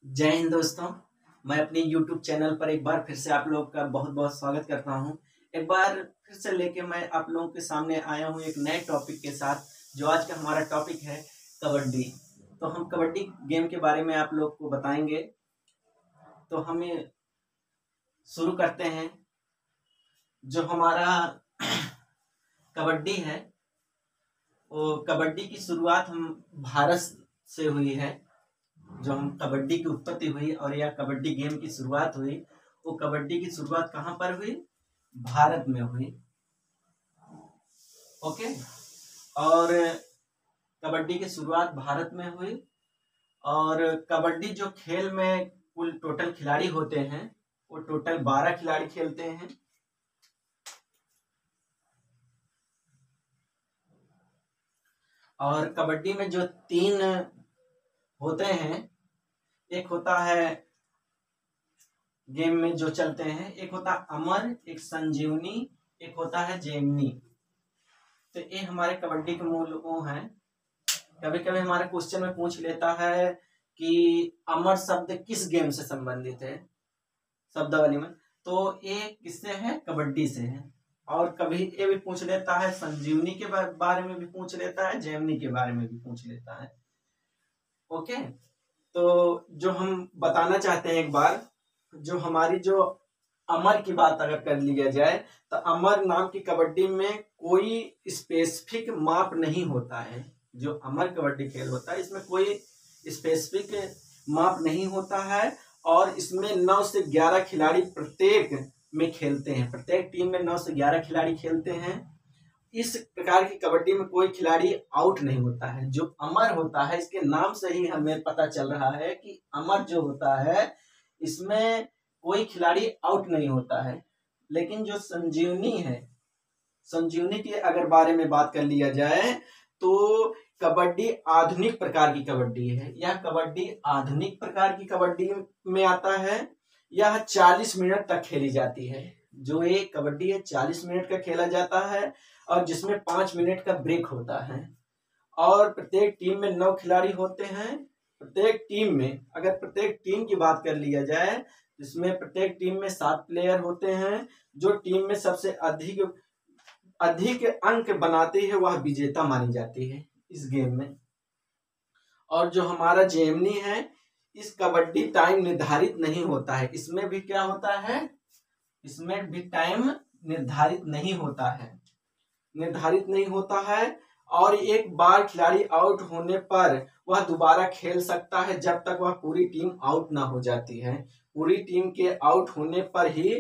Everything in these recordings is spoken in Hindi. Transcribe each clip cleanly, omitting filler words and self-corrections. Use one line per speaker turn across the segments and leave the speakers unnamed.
जय हिंद दोस्तों। मैं अपने YouTube चैनल पर एक बार फिर से आप लोग का बहुत बहुत स्वागत करता हूं। एक बार फिर से लेके मैं आप लोगों के सामने आया हूं एक नए टॉपिक के साथ। जो आज का हमारा टॉपिक है कबड्डी। तो हम कबड्डी गेम के बारे में आप लोग को बताएंगे। तो हमें शुरू करते हैं। जो हमारा कबड्डी है वो कबड्डी की शुरुआत हम भारत से हुई है। जो हम कबड्डी की उत्पत्ति हुई और या कबड्डी गेम की शुरुआत हुई, वो कबड्डी की शुरुआत कहाँ पर हुई? भारत में हुई। ओके। और कबड्डी की शुरुआत भारत में हुई। और कबड्डी जो खेल में कुल टोटल खिलाड़ी होते हैं वो टोटल 12 खिलाड़ी खेलते हैं। और कबड्डी में जो 3 होते हैं, एक होता है गेम में जो चलते हैं, एक होता अमर, एक संजीवनी, एक होता है जेमनी। तो ये हमारे कबड्डी के मूल वो हैं। कभी कभी हमारे क्वेश्चन में पूछ लेता है कि अमर शब्द किस गेम से संबंधित है शब्दावली में, तो ये किससे है? कबड्डी से है। और कभी ये भी पूछ लेता है संजीवनी के बारे में भी पूछ लेता है, जेमनी के बारे में भी पूछ लेता है। ओके। तो जो हम बताना चाहते हैं एक बार, जो हमारी जो अमर की बात अगर कर लिया जाए तो अमर नाम की कबड्डी में कोई स्पेसिफिक माप नहीं होता है। जो अमर कबड्डी खेल होता है इसमें कोई स्पेसिफिक माप नहीं होता है। और इसमें 9 से 11 खिलाड़ी प्रत्येक में खेलते हैं। प्रत्येक टीम में 9 से 11 खिलाड़ी खेलते हैं। इस प्रकार की कबड्डी में कोई खिलाड़ी आउट नहीं होता है। जो अमर होता है, इसके नाम से ही हमें पता चल रहा है कि अमर जो होता है इसमें कोई खिलाड़ी आउट नहीं होता है। लेकिन जो संजीवनी है, संजीवनी के अगर बारे में बात कर लिया जाए तो कबड्डी आधुनिक प्रकार की कबड्डी है। यह कबड्डी आधुनिक प्रकार की कबड्डी में आता है। यह 40 मिनट तक खेली जाती है। जो ये कबड्डी है 40 मिनट का खेला जाता है और जिसमें 5 मिनट का ब्रेक होता है। और प्रत्येक टीम में 9 खिलाड़ी होते हैं। प्रत्येक टीम में, अगर प्रत्येक टीम की बात कर लिया जाए, जिसमें प्रत्येक टीम में 7 प्लेयर होते हैं। जो टीम में सबसे अधिक अंक बनाती है वह विजेता मानी जाती है इस गेम में। और जो हमारा जेमनी है, इस कबड्डी टाइम निर्धारित नहीं होता है। इसमें भी क्या होता है? इसमें भी टाइम निर्धारित नहीं होता है। निर्धारित नहीं होता है। और एक बार खिलाड़ी आउट होने पर वह दोबारा खेल सकता है जब तक वह पूरी टीम आउट ना हो जाती है। पूरी टीम के आउट होने पर ही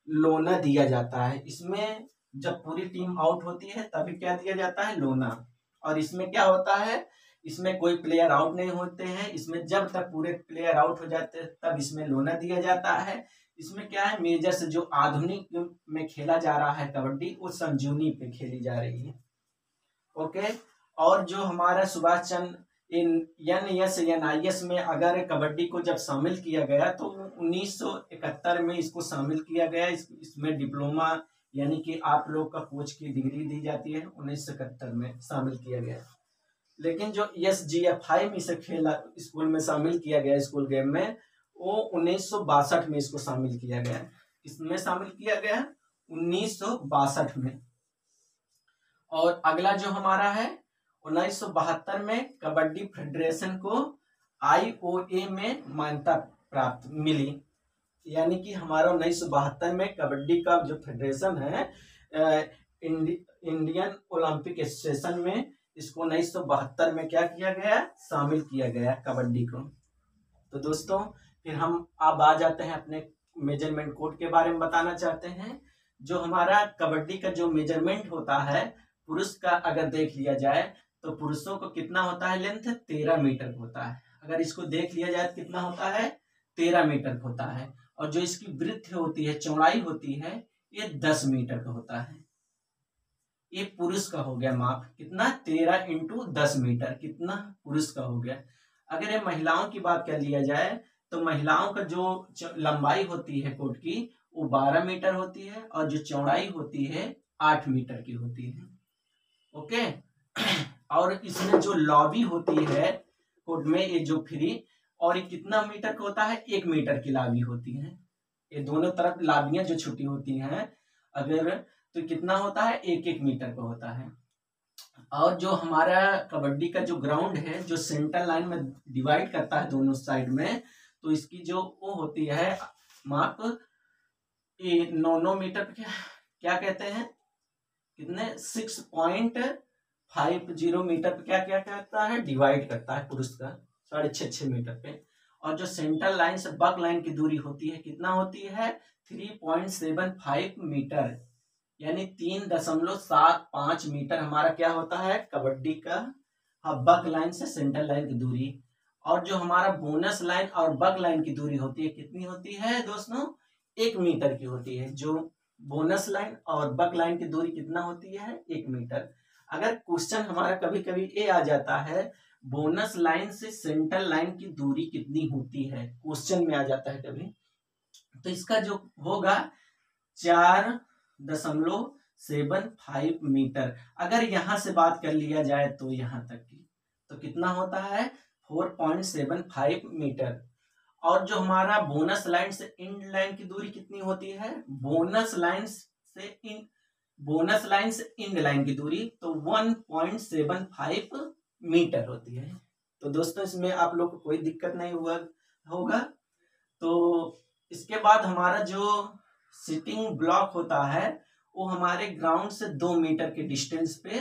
लोना दिया जाता है। इसमें जब पूरी टीम आउट होती है तभी क्या दिया जाता है? लोना। और इसमें क्या होता है? इसमें कोई प्लेयर आउट नहीं होते हैं। इसमें जब तक पूरे प्लेयर आउट हो जाते हैं तब इसमें लोना दिया जाता है। इसमें क्या है, मेजर से जो आधुनिक में खेला जा रहा है कबड्डी, वो संजीवनी पे खेली जा रही है। ओके। और जो हमारा सुभाष चंद्र NSNIS में अगर कबड्डी को जब शामिल किया गया तो 1971 में इसको शामिल किया गया। इसमें डिप्लोमा यानी कि आप लोग का कोच की डिग्री दी जाती है। 1971 में शामिल किया गया। लेकिन जो SGFI में इसे खेला स्कूल में शामिल किया गया, स्कूल गेम में, वो 1962 में इसको शामिल किया गया। इसमें शामिल किया गया 1962 में। और अगला जो हमारा है 1972 में कबड्डी फेडरेशन को IOA में मान्यता प्राप्त मिली। यानी कि हमारा 1972 में कबड्डी का जो फेडरेशन है, इंडियन ओलंपिक एसोसिएशन में, इसको 1972 में क्या किया गया? शामिल किया गया कबड्डी को। तो दोस्तों फिर हम अब आ जाते हैं अपने मेजरमेंट कोड के बारे में बताना चाहते हैं। जो हमारा कबड्डी का जो मेजरमेंट होता है, पुरुष का अगर देख लिया जाए तो पुरुषों को कितना होता है? लेंथ 13 मीटर होता है। अगर इसको देख लिया जाए तो कितना होता है? 13 मीटर होता है। और जो इसकी वृत्त होती है, चौड़ाई होती है, ये 10 मीटर का होता है। ये पुरुष का हो गया माप। कितना? 13 × 10 मीटर। कितना? पुरुष का हो गया। अगर ये महिलाओं की बात कर लिया जाए तो महिलाओं का जो लंबाई होती है कोट की, वो 12 मीटर होती है। और जो चौड़ाई होती है 8 मीटर की होती है। ओके। और इसमें जो लॉबी होती है कोर्ट में, ये जो फ्री, और ये कितना मीटर का होता है, 1 मीटर की लाबी होती है। ये दोनों तरफ लाबियां जो छुटी होती हैं अगर, तो कितना होता है, 1-1 मीटर का होता है। और जो हमारा कबड्डी का जो ग्राउंड है जो सेंटर लाइन में डिवाइड करता है दोनों साइड में, तो इसकी जो वो होती है माप, ये 9 मीटर पे क्या कहते हैं, कितने 6.50 मीटर पे क्या क्या करता है, डिवाइड करता है पुरुष का 6.5 मीटर पे। और जो सेंटर लाइन से बक लाइन की दूरी होती है कितना होती है, 3.75 मीटर, यानी 3.75 मीटर हमारा क्या होता है कबड्डी का बक लाइन से सेंटर लाइन की दूरी। और जो हमारा बोनस लाइन और बक लाइन की दूरी होती है कितनी होती है दोस्तों, 1 मीटर की होती है। जो बोनस लाइन और बक लाइन की दूरी कितना होती है, 1 मीटर। अगर क्वेश्चन हमारा कभी कभी ये आ जाता है बोनस लाइन से सेंटर लाइन की दूरी कितनी होती है, क्वेश्चन में आ जाता है कभी, तो इसका जो होगा 4.75 मीटर। अगर यहां से बात कर लिया जाए तो यहां तक की, तो कितना होता है 4.75 मीटर। और जो हमारा बोनस लाइन से इंड लाइन की दूरी कितनी होती है, बोनस लाइन से इंड लाइन की दूरी तो 1.75 मीटर होती है। तो दोस्तों इसमें आप लोग को कोई दिक्कत नहीं होगा। तो इसके बाद हमारा जो सिटिंग ब्लॉक होता है वो हमारे ग्राउंड से 2 मीटर के डिस्टेंस पे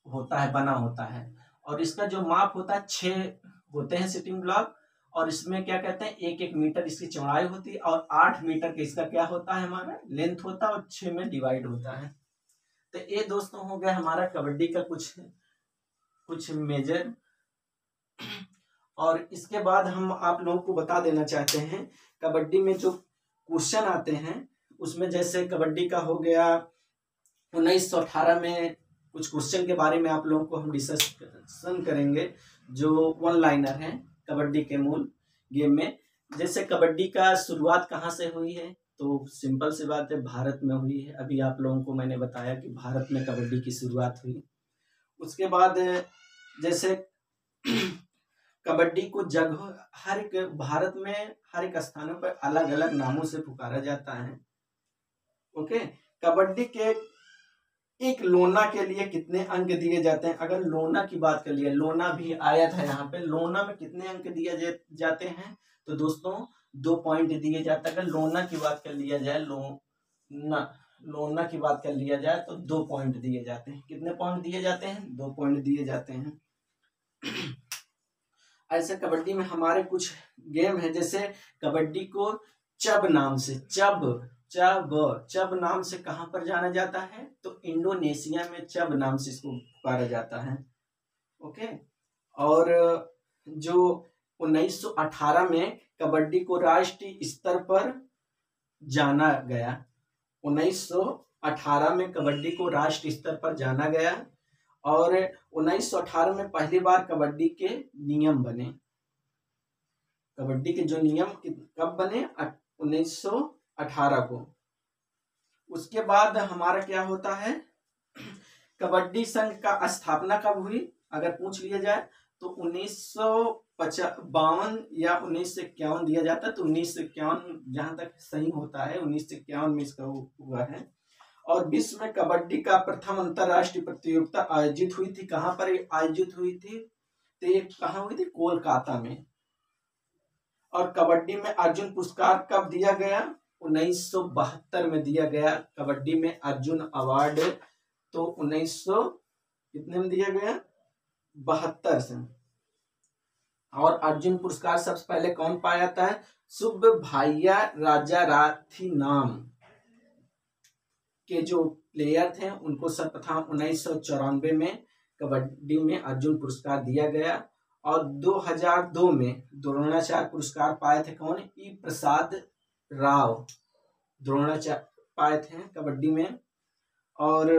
होता है, बना होता है। और इसका जो माप होता है 6 होते हैं सिटिंग ब्लॉक, और इसमें क्या कहते हैं 1-1 मीटर इसकी चौड़ाई होती है, और 8 मीटर के इसका क्या होता है हमारा लेंथ होता है, और 6 में डिवाइड होता है। तो ये दोस्तों हो गया हमारा कबड्डी का कुछ मेजर। और इसके बाद हम आप लोगों को बता देना चाहते हैं कबड्डी में जो क्वेश्चन आते हैं उसमें, जैसे कबड्डी का हो गया 1918 में कुछ क्वेश्चन के बारे में आप लोगों को हम डिस्कशन करेंगे जो 1 लाइनर हैं कबड्डी के मूल गेम में। जैसे कबड्डी का शुरुआत कहाँ से हुई है, तो सिंपल सी बात है भारत में हुई है। अभी आप लोगों को मैंने बताया कि भारत में कबड्डी की शुरुआत हुई। उसके बाद जैसे कबड्डी को जगह हर एक भारत में हर एक स्थानों पर अलग अलग नामों से पुकारा जाता है। ओके, कबड्डी के एक लोना के लिए कितने अंक दिए जाते हैं, अगर लोना की बात कर लिया, लोना भी आया था यहाँ पे, लोना में कितने अंक दिए जाते हैं, तो दोस्तों 2 पॉइंट दिए जाते हैं। अगर लोना की बात कर लिया जाए, लोना की बात कर लिया जाए तो 2 पॉइंट दिए जाते हैं। कितने पॉइंट दिए जाते हैं, 2 पॉइंट दिए जाते हैं। ऐसे कबड्डी में हमारे कुछ गेम है, जैसे कबड्डी को चब नाम से चब नाम से कहां पर जाना जाता है, तो इंडोनेशिया में चब नाम से इसको पुकारा जाता है। ओके, और जो 1918 में कबड्डी को राष्ट्रीय स्तर पर जाना गया, 1918 में कबड्डी को राष्ट्रीय स्तर पर जाना गया। और 1918 में पहली बार कबड्डी के नियम बने। कबड्डी के जो नियम कब बने, 1918 को। उसके बाद हमारा क्या होता है, कबड्डी संघ का स्थापना कब हुई, अगर पूछ लिया जाए तो 1952 या 1951 दिया जाता है, तो 1951 जहां तक सही होता है, 1951 में इसका हुआ है। और विश्व में कबड्डी का प्रथम अंतरराष्ट्रीय प्रतियोगिता आयोजित हुई थी, कहां पर आयोजित हुई थी, तो ये कहां हुई थी, कोलकाता में। और कबड्डी में अर्जुन पुरस्कार कब दिया गया, 1972 में दिया गया कबड्डी में अर्जुन अवार्ड, तो 1900 कितने में दिया गया, 72 से। और अर्जुन पुरस्कार सबसे पहले कौन पाया था, सुब्बभाइया राजाराथी नाम के जो प्लेयर थे उनको सर्वप्रथम 1994 में कबड्डी में अर्जुन पुरस्कार दिया गया। और 2002 में द्रोणाचार्य पुरस्कार पाए थे कौन, ई प्रसाद राव द्रोणाचार्य पाए थे कबड्डी में। और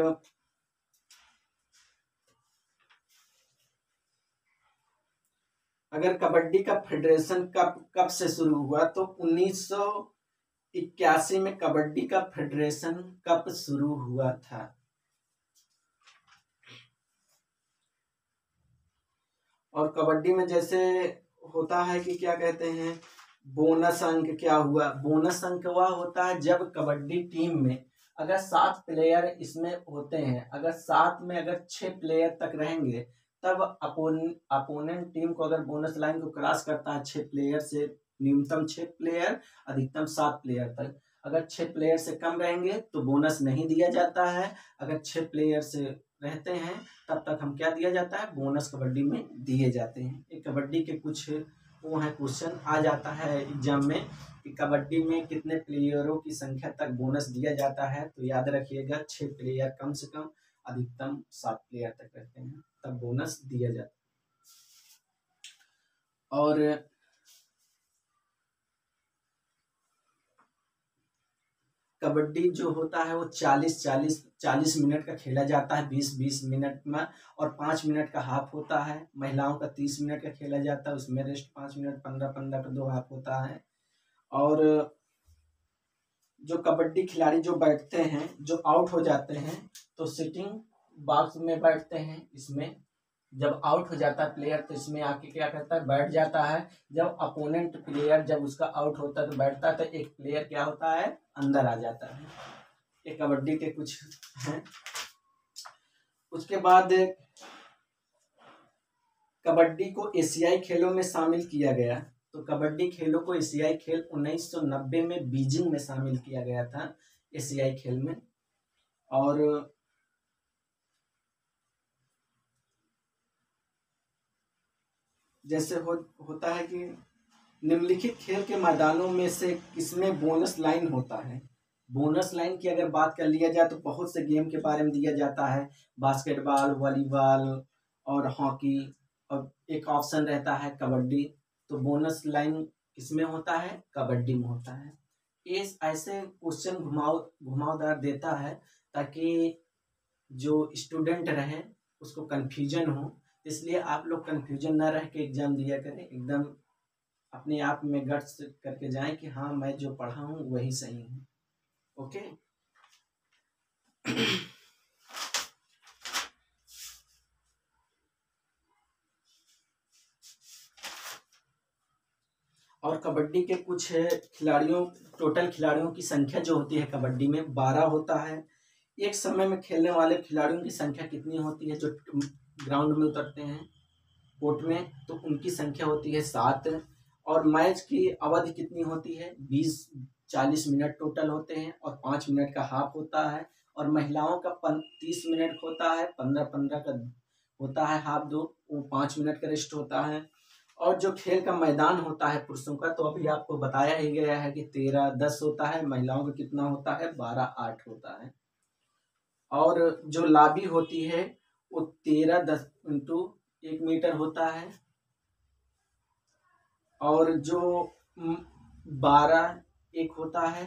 अगर कबड्डी का फेडरेशन कब से शुरू हुआ, तो 1981 में कबड्डी का फेडरेशन कब शुरू हुआ था। और कबड्डी में जैसे होता है कि क्या कहते हैं बोनस अंक क्या हुआ। बोनस अंक वह होता है जब कबड्डी टीम में अगर 7 प्लेयर इसमें होते हैं, अगर 7 में अगर 6 प्लेयर तक रहेंगे तब अपोनेंट टीम को अगर बोनस लाइन को क्रॉस करता है 6 प्लेयर से, न्यूनतम 6 प्लेयर अधिकतम 7 प्लेयर तक, अगर 6 प्लेयर से कम रहेंगे तो बोनस नहीं दिया जाता है। अगर 6 प्लेयर से रहते हैं तब तक हम क्या दिया जाता है, बोनस कबड्डी में दिए जाते हैं। ये कबड्डी के कुछ वो है क्वेश्चन आ जाता है एग्जाम में कि कबड्डी में कितने प्लेयरों की संख्या तक बोनस दिया जाता है। तो याद रखिएगा 6 प्लेयर कम से कम, अधिकतम 7 प्लेयर तक रहते हैं तब बोनस दिया जाता है। और कबड्डी जो होता है वो 40 मिनट का खेला जाता है, 20 मिनट में, और 5 मिनट का हाफ होता है। महिलाओं का 30 मिनट का खेला जाता है, उसमें रेस्ट 5 मिनट, 15 का 2 हाफ होता है। और जो कबड्डी खिलाड़ी जो बैठते हैं, जो आउट हो जाते हैं तो सिटिंग बॉक्स में बैठते हैं। इसमें जब आउट हो जाता है प्लेयर तो इसमें आके क्या करता है, बैठ जाता है। जब अपोनेंट प्लेयर जब उसका आउट होता है तो बैठता है, तो एक प्लेयर क्या होता है, अंदर आ जाता है। ये कबड्डी के कुछ हैं। उसके बाद कबड्डी को एशियाई खेलों में शामिल किया गया। तो कबड्डी खेलों को एशियाई खेल 1990 में बीजिंग में शामिल किया गया था, एशियाई खेल में। और जैसे होता है कि निम्नलिखित खेल के मैदानों में से किसमें बोनस लाइन होता है। बोनस लाइन की अगर बात कर लिया जाए तो बहुत से गेम के बारे में दिया जाता है, बास्केटबॉल, वॉलीबॉल और हॉकी, और एक ऑप्शन रहता है कबड्डी। तो बोनस लाइन किसमें होता है, कबड्डी में होता है। ये ऐसे क्वेश्चन घुमावदार देता है ताकि जो स्टूडेंट रहे उसको कन्फ्यूजन हो, इसलिए आप लोग कन्फ्यूजन ना रह के एग्जाम दिया करें, एकदम अपने आप में गट्स करके जाएं कि हाँ मैं जो पढ़ा हूँ वही सही है। ओके। और कबड्डी के कुछ खिलाड़ियों, टोटल खिलाड़ियों की संख्या जो होती है कबड्डी में 12 होता है। एक समय में खेलने वाले खिलाड़ियों की संख्या कितनी होती है, जो ग्राउंड में उतरते हैं कोर्ट में, तो उनकी संख्या होती है 7। और मैच की अवधि कितनी होती है, 40 मिनट टोटल होते हैं, और 5 मिनट का हाफ होता है। और महिलाओं का 30 मिनट होता है, 15 का होता है हाफ, 2 वो 5 मिनट का रेस्ट होता है। और जो खेल का मैदान होता है पुरुषों का, तो अभी आपको बताया ही गया है कि 13-10 होता है, महिलाओं का कितना होता है, 12-8 होता है। और जो लाबी होती है वो 13-10 इंटू 1 मीटर होता है। और जो 12-1 होता है।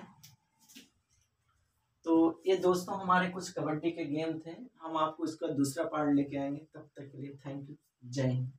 तो ये दोस्तों हमारे कुछ कबड्डी के गेम थे, हम आपको इसका दूसरा पार्ट लेके आएंगे। तब तक के लिए थैंक यू, जय हिंद।